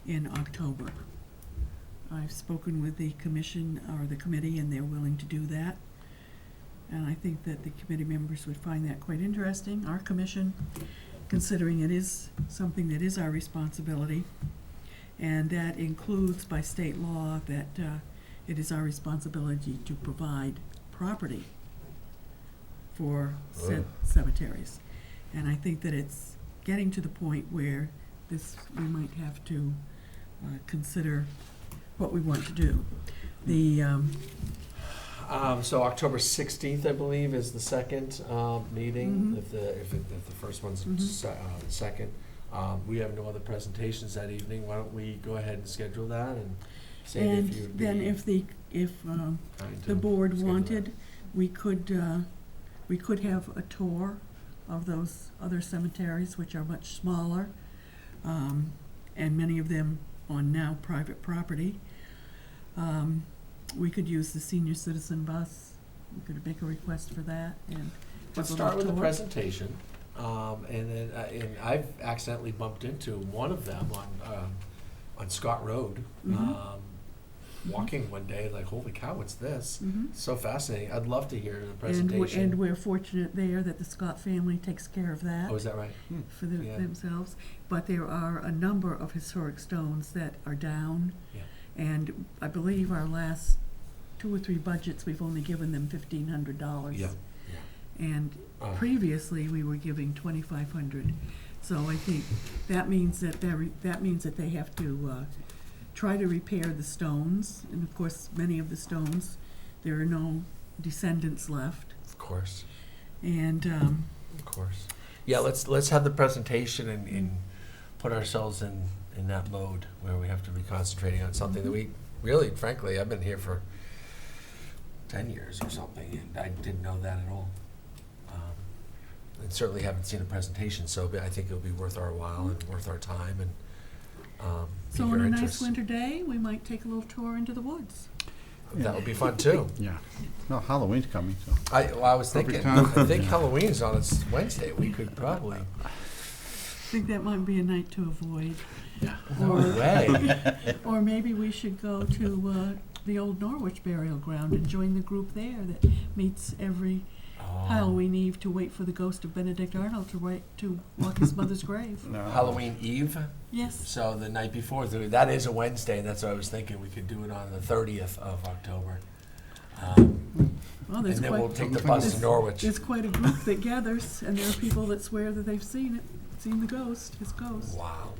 in October. I've spoken with the commission or the committee, and they're willing to do that. And I think that the committee members would find that quite interesting, our commission, considering it is something that is our responsibility. And that includes by state law that it is our responsibility to provide property for cemeteries. And I think that it's getting to the point where we might have to consider what we want to do. So October 16th, I believe, is the second meeting. Mhm. If the first one's Mhm. the second. We have no other presentations that evening. Why don't we go ahead and schedule that and see And if you'd be then if the kind to board schedule wanted, that. we could have a tour of those other cemeteries, which are much smaller, and many of them on now private property. We could use the senior citizen bus. We could make a request for that and Let's have a start with the tour. presentation, and then and I've accidentally bumped into one of them on Scott Road, Mhm. walking one day. Like, holy cow, what's this? Mhm. So fascinating. I'd love to hear the And presentation. we're fortunate there that the Scott family takes care of that Oh, is that right? for Yeah. themselves. But there are a number of historic stones that are down. Yeah. And I believe our last 2 or 3 budgets, we've only given them $1,500. Yeah. And Uh, previously, we were giving $2,500. So I think that means that they have to try to repair the stones. And of course, many of the stones, there are no descendants left. Of course. And Of course. Yeah, let's have the presentation and put ourselves in that mode where we have to be concentrating on something that we really, frankly, I've been here for 10 years or something, and I didn't know that at all. And certainly haven't seen a presentation, so I think it'll be worth our while and worth our time and so pique on your a nice interest. winter day, we might take a little tour into the woods. That would be fun too. Yeah. No, Halloween's coming, so. I was Perfect thinking, time. I think Halloween's on its Wednesday. We could probably. I think that might be a night to avoid. No Or- way. Or maybe we should go to the old Norwich burial ground and join the group there that meets every Oh. Halloween Eve to wait for the ghost of Benedict Arnold to walk his mother's grave. No. Halloween Eve. Yes. So the night before, that is a Wednesday. That's what I was thinking. We could do it on the 30th of October. Well, And there's then we'll quite, take the bus to there's- Norwich. there's quite a group that gathers, and there are people that swear that they've seen the ghost, his ghost. Wow.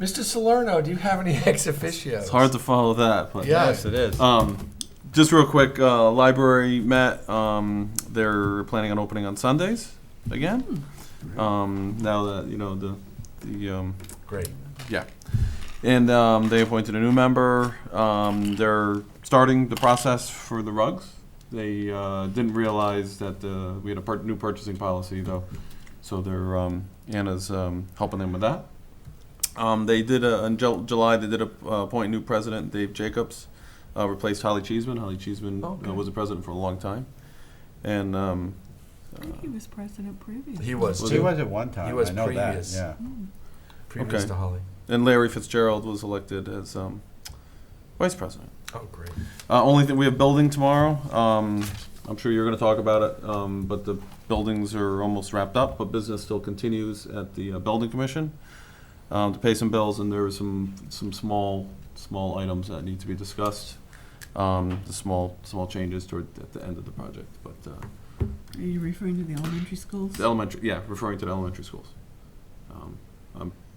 Mr. Salerno, do you have any ex officios? It's hard to follow that, but Yeah. Yes, it is. just real quick, library met. They're planning on opening on Sundays again. Now that the Great. yeah, and they appointed a new member. They're starting the process for the rugs. They didn't realize that we had a new purchasing policy though, so they're Anna's helping them with that. They did in July. They did appoint a new president, Dave Jacobs, replaced Holly Cheeseman. Holly Cheeseman Okay. was the president for a long time, and I think he was president previously. He was He too. was at one time. He was I know previous. that. Yeah. Previous Okay. to Holly. and Larry Fitzgerald was elected as vice president. Oh, great. Only thing, we have building tomorrow. I'm sure you're going to talk about it, but the buildings are almost wrapped up, but business still continues at the building commission to pay some bills, and there are some small items that need to be discussed. The small changes at the end of the project, but Are you referring to the elementary schools? referring to the elementary schools.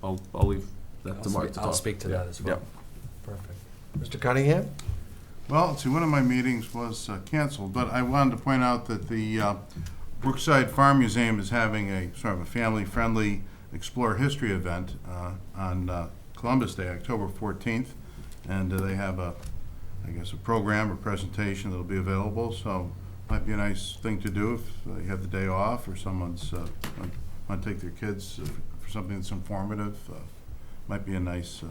I'll leave that to Mark to talk. I'll speak to that as well. Yeah. Perfect. Mr. Cunningham? Well, see, one of my meetings was canceled, but I wanted to point out that the Brookside Farm Museum is having a sort of a family-friendly Explore History event on Columbus Day, October 14th, and they have a program or presentation that'll be available, so might be a nice thing to do if you have the day off or someone's want to take their kids for something that's informative. Might be a nice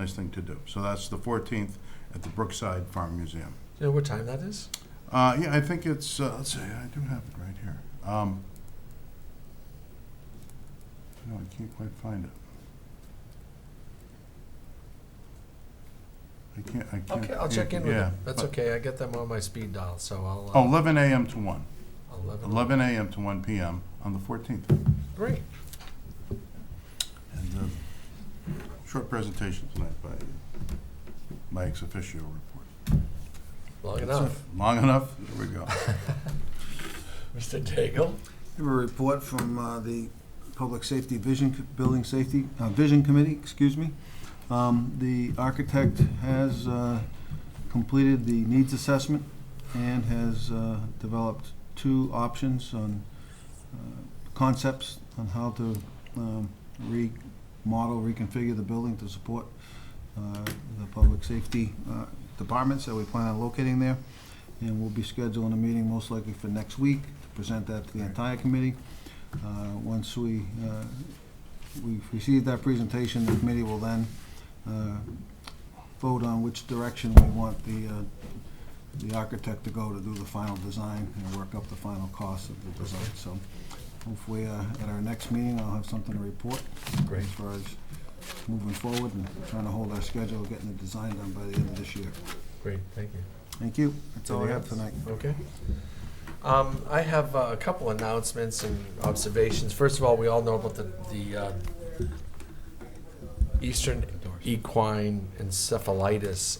thing to do. So that's the 14th at the Brookside Farm Museum. Do you know what time that is? Yeah, I think it's, let's see, I do have it right here. No, I can't quite find it. I can't. Okay, I'll check in with yeah, them. That's but- okay, I get them on my speed dial, so I'll. Oh, 11 a.m. to 1. 11. 11 a.m. to 1 p.m. on the 14th. Great. And short presentation tonight by my ex officio report. Long That's enough. it. Long enough? There we go. Mr. Daigle? I have a report from the Public Safety Building Safety Vision Committee, excuse me. The architect has completed the needs assessment and has developed 2 options on concepts on how to remodel, reconfigure the building to support the public safety departments that we plan on locating there. And we'll be scheduling a meeting most likely for next week to present that to the entire committee. Once we've received that presentation, the committee will then vote on which direction we want the architect to go to do the final design and work up the final cost of the design. So hopefully at our next meeting, I'll have something to report Great. as far as moving forward and trying to hold our schedule of getting the design done by the end of this year. Great, thank you. Thank you. That's all I have Anything tonight. else? Okay. I have a couple announcements and observations. First of all, we all know about the Eastern equine encephalitis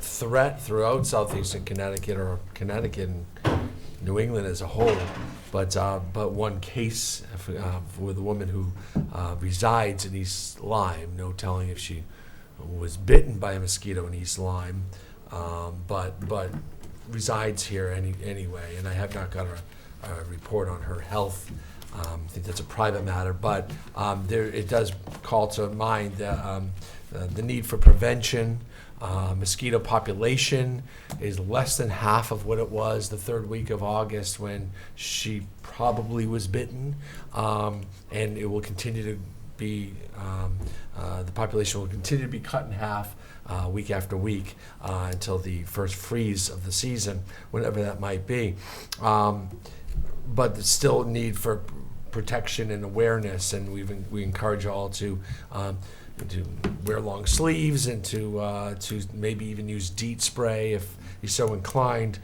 threat throughout southeastern Connecticut, or Connecticut and New England as a whole. But one case with a woman who resides in East Lyme, no telling if she was bitten by a mosquito in East Lyme, but resides here anyway, and I have not got a report on her health. I think that's a private matter, but it does call to mind the need for prevention. Mosquito population is less than half of what it was the 3rd week of August when she probably was bitten, and it will continue to be, the population will continue to be cut in half week after week until the first freeze of the season, whatever that might be. But there's still a need for protection and awareness, and we encourage all to wear long sleeves and to maybe even use DEET spray if you're so inclined.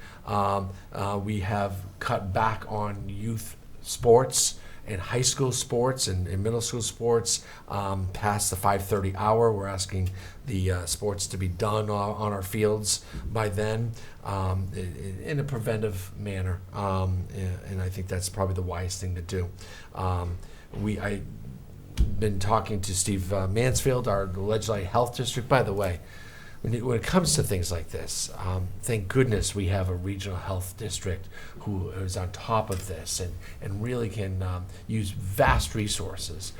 We have cut back on youth sports and high school sports and middle school sports past the 5:30 hour. We're asking the sports to be done on our fields by then in a preventive manner, and I think that's probably the wise thing to do. I've been talking to Steve Mansfield, our legislative health district. By the way, when it comes to things like this, thank goodness we have a regional health district who is on top of this and really can use vast resources.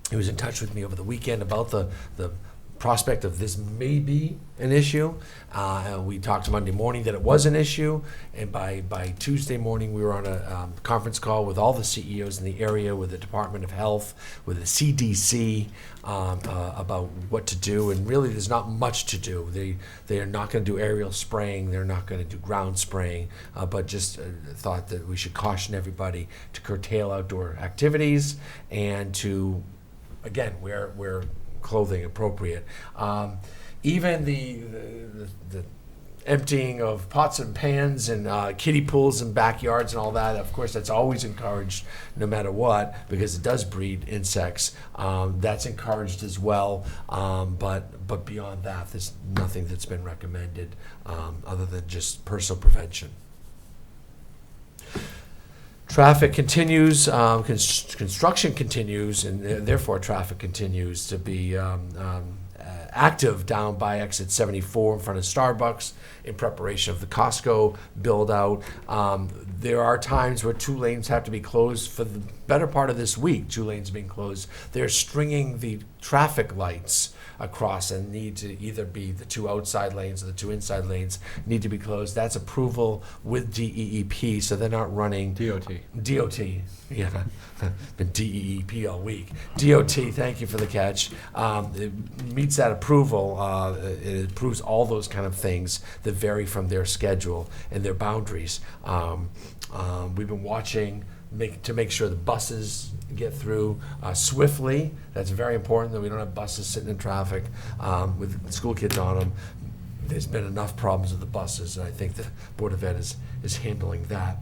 He was in touch with me over the weekend about the prospect of this may be an issue. We talked Monday morning that it was an issue, and by Tuesday morning we were on a conference call with all the CEOs in the area, with the Department of Health, with the CDC, about what to do. And really there's not much to do. They are not going to do aerial spraying, they're not going to do ground spraying, but just thought that we should caution everybody to curtail outdoor activities and to, again, wear clothing appropriate. Even the emptying of pots and pans and kiddie pools and backyards and all that, of course, that's always encouraged no matter what, because it does breed insects. That's encouraged as well. But beyond that, there's nothing that's been recommended other than just personal prevention. Traffic continues, construction continues, and therefore traffic continues to be active down by exit 74 in front of Starbucks in preparation of the Costco build out. There are times where 2 lanes have to be closed for the better part of this week. 2 lanes being closed. They're stringing the traffic lights across and need to either be the 2 outside lanes or the 2 inside lanes need to be closed. That's approval with DEEP, so they're not running DOT. Yeah, been DEEP all week. DOT, thank you for the catch. It meets that approval. It approves all those kind of things that vary from their schedule and their boundaries. We've been watching make sure the buses get through swiftly. That's very important, that we don't have buses sitting in traffic with school kids on them. There's been enough problems with the buses, and I think the Board of Ed is handling that.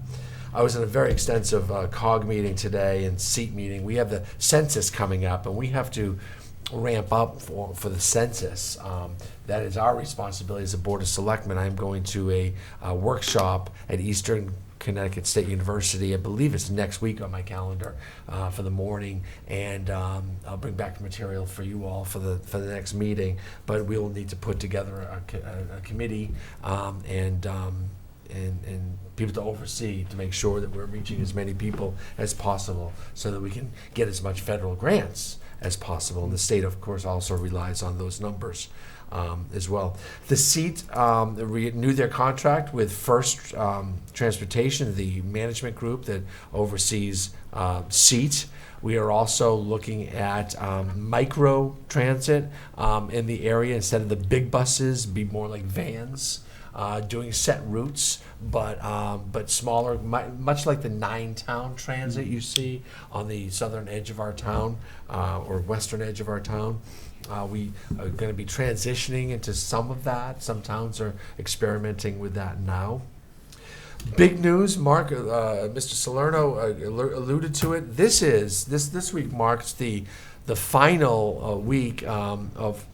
I was in a very extensive COG meeting today and seat meeting. We have the census coming up, and we have to ramp up for the census. That is our responsibility as a Board of Selectmen. I'm going to a workshop at Eastern Connecticut State University. I believe it's next week on my calendar for the morning, and I'll bring back material for you all for the next meeting. But we will need to put together a committee and people to oversee to make sure that we're reaching as many people as possible, so that we can get as much federal grants as possible. And the state, of course, also relies on those numbers as well. The seat renewed their contract with First Transportation, the management group that oversees seat. We are also looking at micro transit in the area. Instead of the big buses, be more like vans. Doing set routes, but smaller, much like the 9-town transit you see on the southern edge of our town or western edge of our town. We are going to be transitioning into some of that. Some towns are experimenting with that now. Big news, Mark, Mr. Salerno alluded to it. This week marks the final week of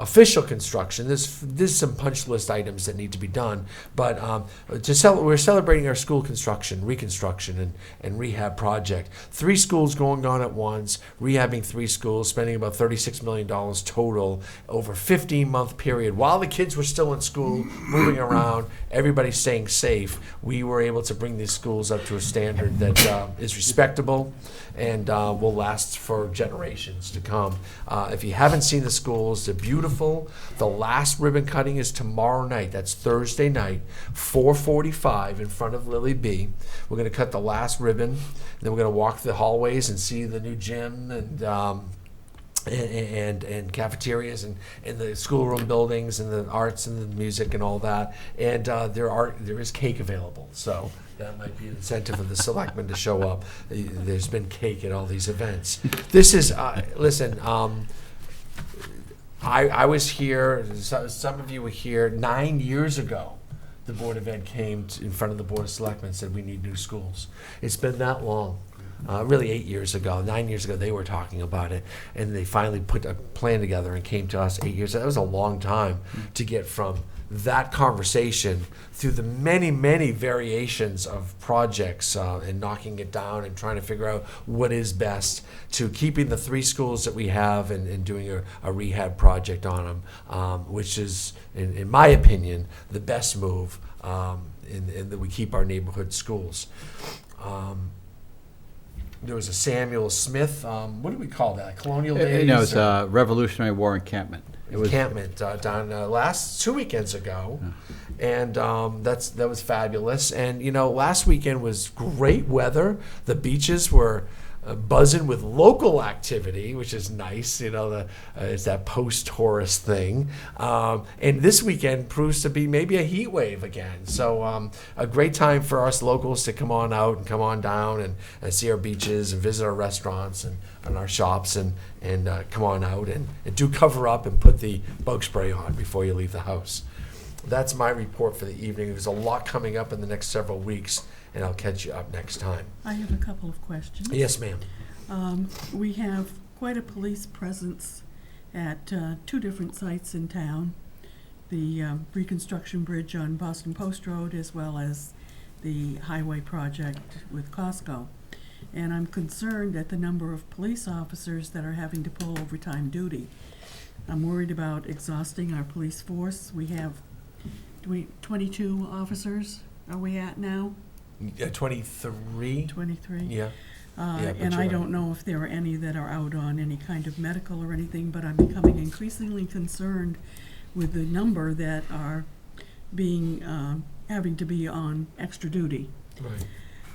official construction. There's some punch list items that need to be done, but we're celebrating our school construction, reconstruction, and rehab project. 3 schools going on at once, rehabbing 3 schools, spending about $36 million total over a 15-month period. While the kids were still in school, moving around, everybody staying safe, we were able to bring these schools up to a standard that is respectable and will last for generations to come. If you haven't seen the schools, they're beautiful. The last ribbon cutting is tomorrow night. That's Thursday night, 4:45 in front of Lily B. We're going to cut the last ribbon. Then we're going to walk the hallways and see the new gym and cafeterias and the schoolroom buildings and the arts and the music and all that. And there is cake available. So that might be an incentive of the selectmen to show up. There's been cake at all these events. This is, listen, I was here, some of you were here 9 years ago. The Board of Ed came in front of the Board of Selectmen and said we need new schools. It's been that long. Really 8 years ago, 9 years ago, they were talking about it, and they finally put a plan together and came to us 8 years. That was a long time to get from that conversation through the many, many variations of projects and knocking it down and trying to figure out what is best, to keeping the 3 schools that we have and doing a rehab project on them, which is, in my opinion, the best move in that we keep our neighborhood schools. There was a Samuel Smith, what do we call that, colonial days? No, it's a Revolutionary War encampment. It was Encampment done last 2 weekends ago, and that was fabulous. And last weekend was great weather. The beaches were buzzing with local activity, which is nice. It's that post-tourist thing. And this weekend proves to be maybe a heat wave again. So a great time for us locals to come on out and come on down and see our beaches and visit our restaurants and our shops and come on out and do cover up and put the bug spray on before you leave the house. That's my report for the evening. There's a lot coming up in the next several weeks, and I'll catch you up next time. I have a couple of questions. Yes, ma'am. We have quite a police presence at 2 different sites in town. The reconstruction bridge on Boston Post Road, as well as the highway project with Costco. And I'm concerned at the number of police officers that are having to pull overtime duty. I'm worried about exhausting our police force. We have 22 officers, are we at now? 23? 23? Yeah. But And you're I right. don't know if there are any that are out on any kind of medical or anything, but I'm becoming increasingly concerned with the number that are being, having to be on extra duty. Right.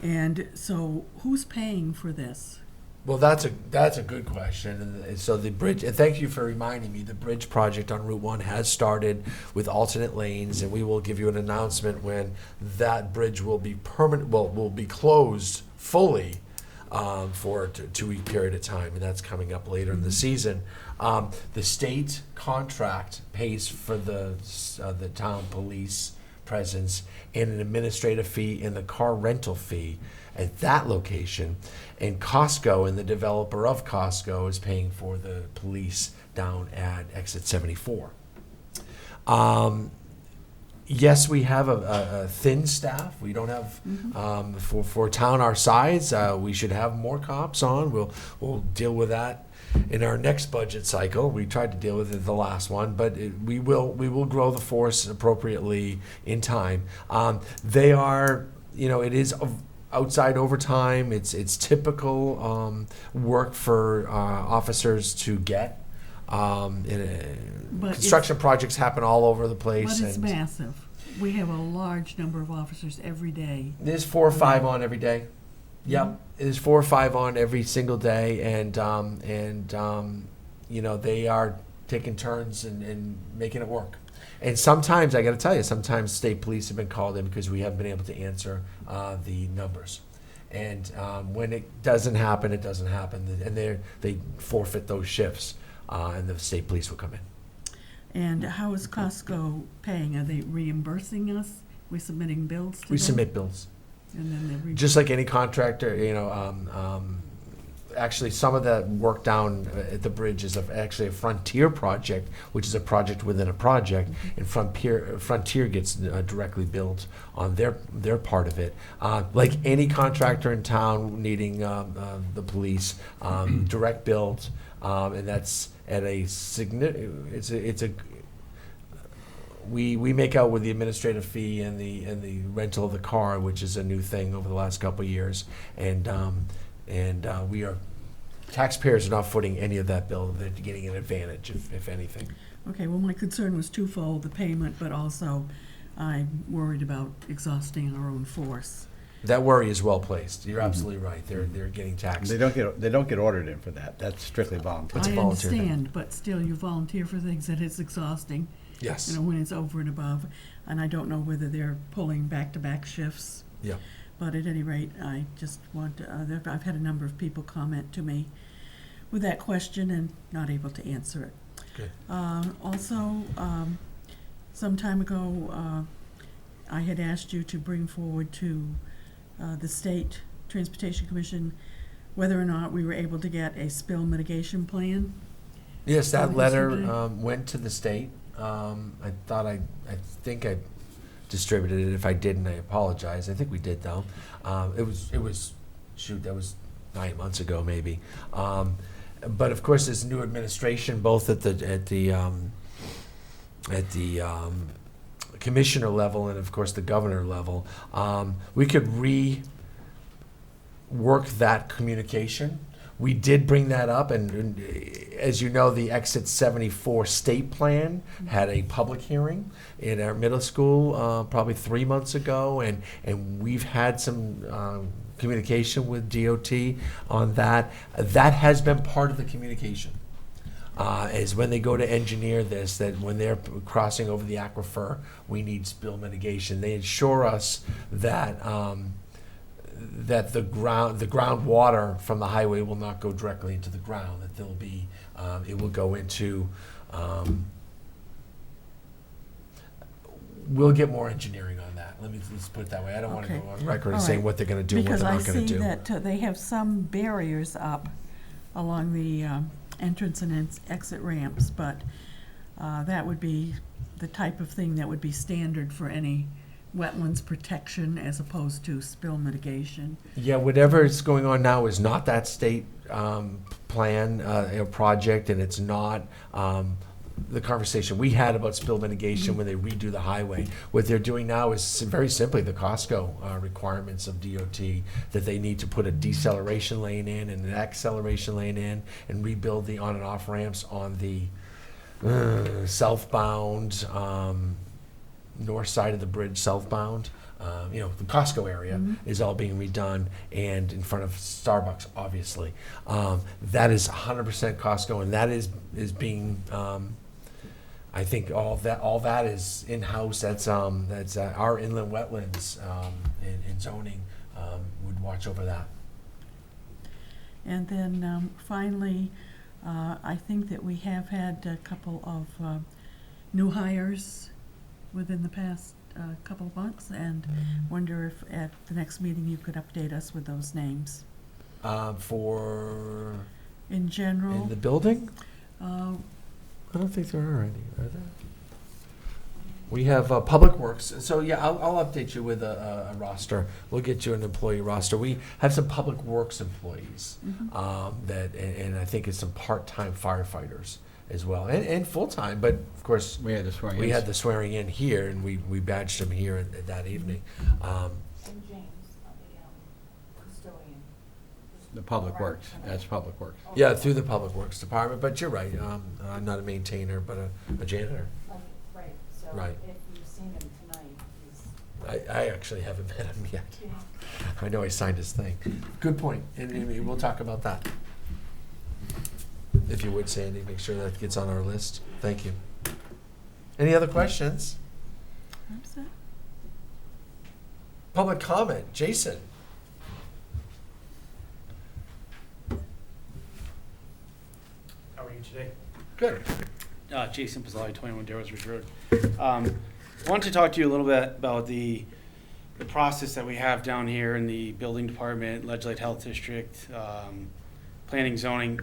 And so who's paying for this? Well, that's a good question. And so the bridge, and thank you for reminding me, the bridge project on Route 1 has started with alternate lanes, and we will give you an announcement when that bridge will be will be closed fully for a 2-week period of time, and that's coming up later in the season. The state contract pays for the town police presence and an administrative fee and the car rental fee at that location. And Costco and the developer of Costco is paying for the police down at exit 74. Yes, we have a thin staff. We don't have, for a town our size, we should have more cops on. We'll deal with that in our next budget cycle. We tried to deal with it the last one, but we will grow the force appropriately in time. They are, it is outside overtime. It's typical work for officers to get. Construction projects happen all over the place. But it's massive. We have a large number of officers every day. There's 4 or 5 on every day. Yep, there's 4 or 5 on every single day, and they are taking turns and making it work. And sometimes, I got to tell you, sometimes state police have been called in because we haven't been able to answer the numbers. And when it doesn't happen, it doesn't happen, and they forfeit those shifts. And the state police will come in. And how is Costco paying? Are they reimbursing us? We're submitting bills to them? We submit bills. And then they Just like any contractor, actually some of that work down at the bridge is actually a Frontier project, which is a project within a project, and Frontier gets directly billed on their part of it. Like any contractor in town needing the police, direct billed, and that's at a significant. We make out with the administrative fee and the rental of the car, which is a new thing over the last couple of years, and we are taxpayers are not footing any of that bill. They're getting an advantage, if anything. Okay, well, my concern was twofold: the payment, but also I'm worried about exhausting our own force. That worry is well placed. You're absolutely right. They're getting taxed. They don't get ordered in for that. That's strictly voluntary. It's a I volunteer thing. understand, but still, you volunteer for things that it's exhausting. Yes. When it's over and above, and I don't know whether they're pulling back-to-back shifts. Yeah. But at any rate, I just want to, I've had a number of people comment to me with that question and not able to answer it. Good. Also, some time ago, I had asked you to bring forward to the State Transportation Commission whether or not we were able to get a spill mitigation plan. Yes, that Oh, letter yesterday? went to the state. I think I distributed it. If I didn't, I apologize. I think we did though. It was that was 9 months ago maybe. But of course, there's new administration both at the commissioner level and of course the governor level. We could rework that communication. We did bring that up, and as you know, the Exit 74 state plan had a public hearing in our middle school probably 3 months ago, and we've had some communication with DOT on that. That has been part of the communication. Is when they go to engineer this, that when they're crossing over the aquifer, we need spill mitigation. They assure us that that the groundwater from the highway will not go directly into the ground. That there'll be it will go into. We'll get more engineering on that. Let's put it that way. I don't want to Okay. go on record All saying right. what they're going to do and what they're not going to do. Because I see that they have some barriers up along the entrance and exit ramps, but that would be the type of thing that would be standard for any wetlands protection as opposed to spill mitigation. Yeah, whatever is going on now is not that state plan or project, and it's not the conversation we had about spill mitigation when they redo the highway. What they're doing now is very simply the Costco requirements of DOT, that they need to put a deceleration lane in and an acceleration lane in and rebuild the on and off ramps on the southbound north side of the bridge southbound. The Costco area is all being redone, and in front of Starbucks, obviously. That is 100% Costco, and that is being, I think all that is in-house. That's our inland wetlands and zoning would watch over that. And then finally, I think that we have had a couple of new hires within the past couple of months, and wonder if at the next meeting you could update us with those names. For In general, in the building, uh, I don't think there are any. Are there? We have Public Works. So yeah, I'll update you with a roster. We'll get you an employee roster. We have some Public Works employees and I think it's some part-time firefighters as well, and full-time. But of course, We had to swear we had the swearing in here, and we badged them here that evening. And James, the custodian. The Public Works, that's Public Works. Yeah, through the Public Works Department. But you're right. I'm not a maintainer, but a janitor. Right, so Right. if you've seen him tonight, he's. I actually haven't met him yet. I know he signed his thing. Good point, and we'll talk about that. If you would, Sandy, make sure that gets on our list. Thank you. Any other questions? I'm set. Public comment, Jason. How are you today? Good. Jason Pizzoli, 21 Darrows Ridge Road. Wanted to talk to you a little bit about the process that we have down here in the building department, Ledgely Health District, planning, zoning.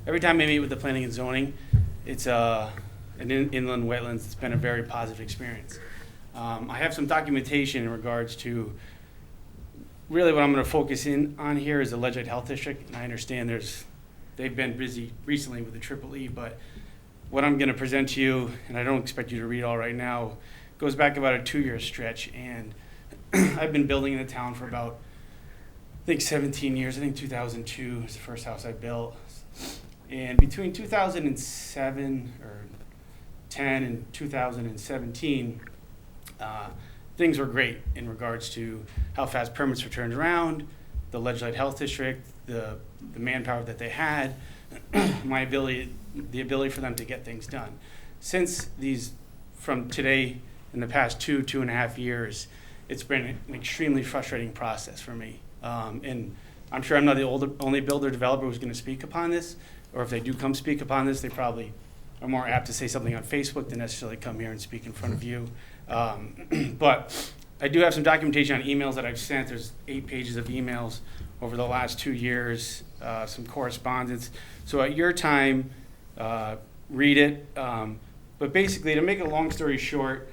Every time I meet with the planning and zoning, it's an inland wetlands. It's been a very positive experience. I have some documentation in regards to really what I'm going to focus in on here is the Ledgely Health District, and I understand they've been busy recently with the Triple E, but what I'm going to present to you, and I don't expect you to read all right now, goes back about a 2-year stretch, and I've been building in the town for about, I think 17 years. I think 2002 was the first house I built, and between 2007 or 10 and 2017, things were great in regards to how fast permits were turned around, the Ledgely Health District, the manpower that they had, the ability for them to get things done. Since from today, in the past 2.5 years, it's been an extremely frustrating process for me. And I'm sure I'm not the only builder developer who's going to speak upon this, or if they do come speak upon this, they probably are more apt to say something on Facebook than necessarily come here and speak in front of you. But I do have some documentation on emails that I've sent. There's 8 pages of emails over the last 2 years, some correspondence. So at your time, read it. But basically, to make a long story short,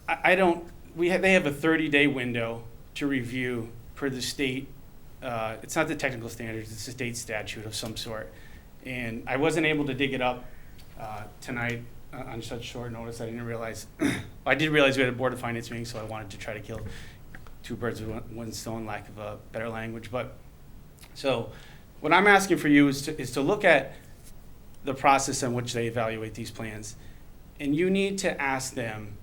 they have a 30-day window to review per the state. It's not the technical standards, it's a state statute of some sort. And I wasn't able to dig it up tonight on such short notice. I didn't realize, I did realize we had a Board of Finance meeting, so I wanted to try to kill 2 birds with one stone, lack of a better language. But so what I'm asking for you is to look at the process in which they evaluate these plans. And you need to ask them,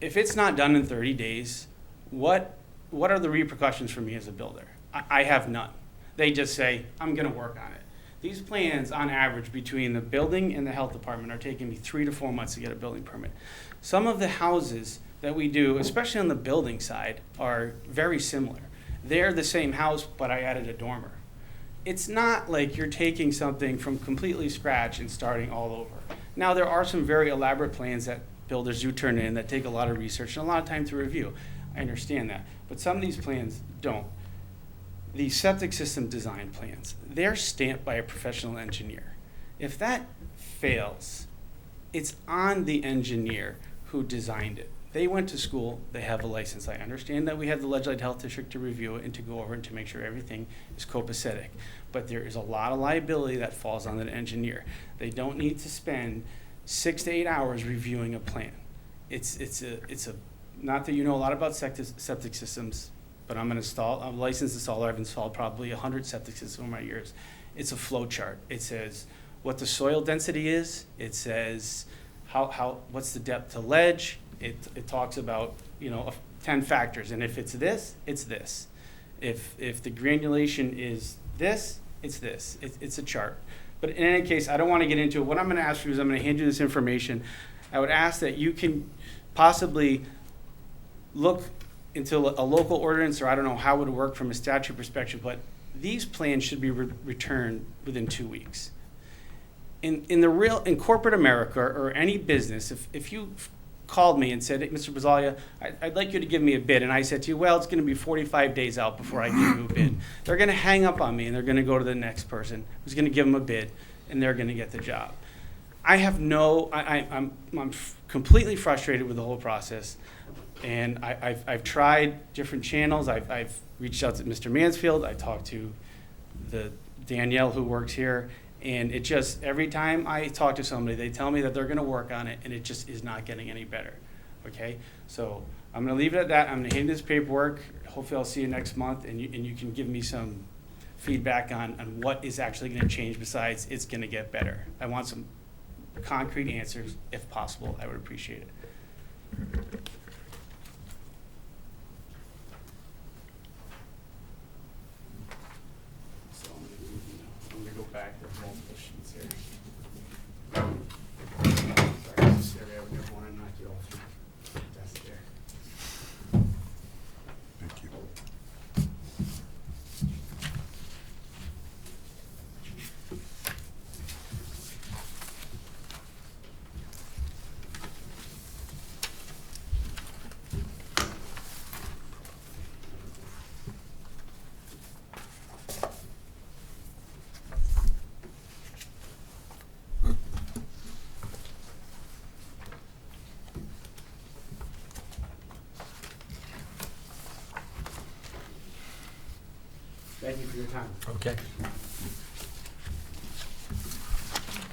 if it's not done in 30 days, what are the repercussions for me as a builder? I have none. They just say, I'm going to work on it. These plans, on average, between the building and the health department are taking me 3 to 4 months to get a building permit. Some of the houses that we do, especially on the building side, are very similar. They're the same house, but I added a dormer. It's not like you're taking something from completely scratch and starting all over. Now, there are some very elaborate plans that builders do turn in that take a lot of research and a lot of time to review. I understand that. But some of these plans don't. The septic system design plans, they're stamped by a professional engineer. If that fails, it's on the engineer who designed it. They went to school, they have a license. I understand that we have the Ledgely Health District to review it and to go over and to make sure everything is copacetic. But there is a lot of liability that falls on the engineer. They don't need to spend 6 to 8 hours reviewing a plan. It's a not that you know a lot about septic systems, but I'm a licensed installer. I've installed probably 100 septic systems over my years. It's a flow chart. It says what the soil density is. It says what's the depth to ledge. It talks about 10 factors, and if it's this, it's this. If the granulation is this, it's this. It's a chart. But in any case, I don't want to get into it. What I'm going to ask you is I'm going to hand you this information. I would ask that you can possibly look into a local ordinance, or I don't know how it would work from a statute perspective, but these plans should be returned within 2 weeks. In corporate America or any business, if you called me and said, "Hey, Mr. Bazalia, I'd like you to give me a bid," and I said to you, "Well, it's going to be 45 days out before I give you a bid," they're going to hang up on me and they're going to go to the next person who's going to give them a bid, and they're going to get the job. I'm completely frustrated with the whole process, and I've tried different channels. I've reached out to Mr. Mansfield. I talked to the Danielle who works here. And it just, every time I talk to somebody, they tell me that they're going to work on it, and it just is not getting any better. Okay? So I'm going to leave it at that. I'm going to hand this paperwork. Hopefully I'll see you next month, and you can give me some feedback on what is actually going to change besides it's going to get better. I want some concrete answers, if possible. I would appreciate it. So I'm going to go back. There's multiple sheets here. Sorry, this is area I would never want to knock you off your desk there. Thank you. Thank you for your time. Okay.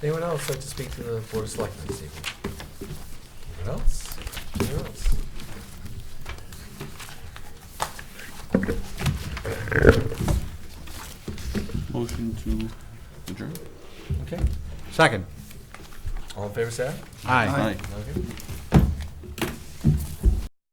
Anyone else like to speak to the Board of Selectmen this evening? Anyone else? Anyone else? Motion to adjourn? Okay. Second. All in favor, say aye. Aye. Okay.